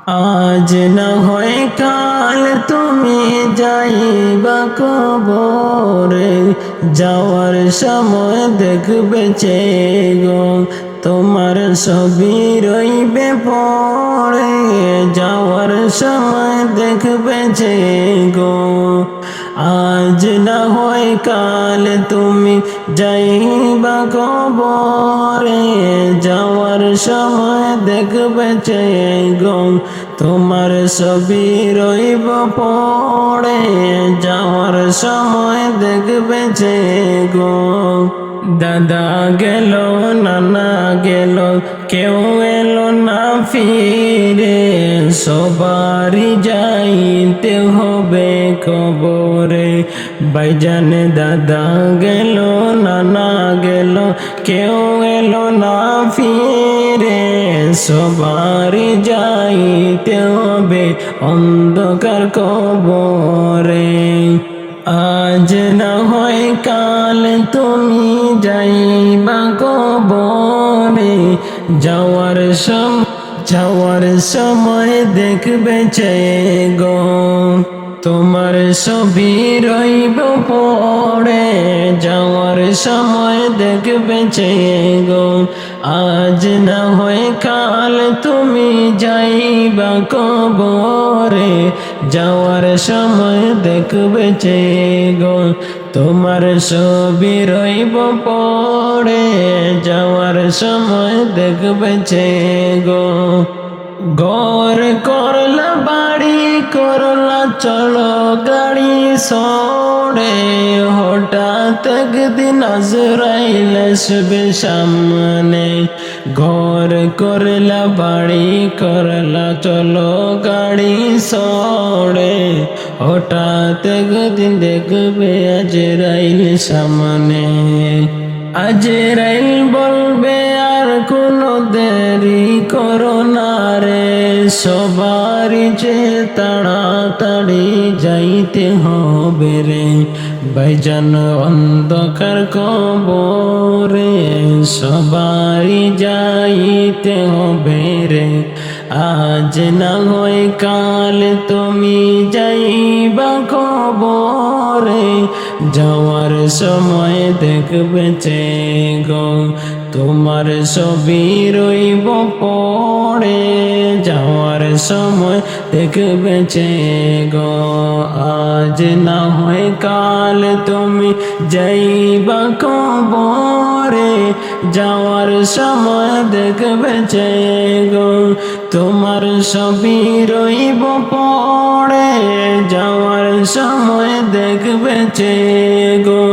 আজ না হয় কাল তুমি যাইবা কবরে, যাওয়ার সময় দেখবে গো তোমার ছবি রইবে পড়ে, যাওয়ার সময় দেখবে গো। আজ না হয় কাল তুমি যাইবা কবরে, যাওয়ার সময় দেখবে গো তোমার ছবি রইব পড়ে, যাওয়ার সময় দেখবে গো। দাদা গেল নানা গেল কেউ এলো না ফিরে, সবারই যাইতে হবে কবরে। ভাইজান দাদা গেল নানা গেল কেউ এলো না ফিরে, সবারই যাইতে হবে অন্ধকার কবরে। আজ না হয় কাল তুমি যাইবা কবরে, যাওয়ার সময় দেখবে গো তোমার ছবি রইব পড়ে, যাওয়ার সময় দেখবে গো। আজ না হয় কাল তুমি যাইবা কবরে, যাওয়ার সময় দেখবে গো তোমার ছবি রইব পড়ে, যাওয়ার সময় দেখবে গো। ঘর করলা বাড়ি করলা চলো গাড়ি সরে, হঠাৎ একদিন আজরাইল আসবে সামনে। ঘর করলা বাড়ি করলা চলো গাড়ি সরে, হঠাৎ একদিন দেখবে আজরাইল সামনে। আজরাইল বলবে আর কোনো দেরি করো না রে, সবারই যে তাড়াতাড়ি যাইতে হবে রে। ভাইজান অন্ধকার কবরে সবারই যাইতে হবে রে। আজ না হয় কাল তুমি যাইবা কবরে, যাওয়ার সময় দেখবে গো তোমার ছবি রইব পড়ে, যাওয়ার সময় দেখবে গো। আজ না হয় কাল তুমি যাইবা কবরে, যাওয়ার সময় দেখবে গো তোমার ছবি রইব পড়ে, যাওয়ার সময় দেখবে গো।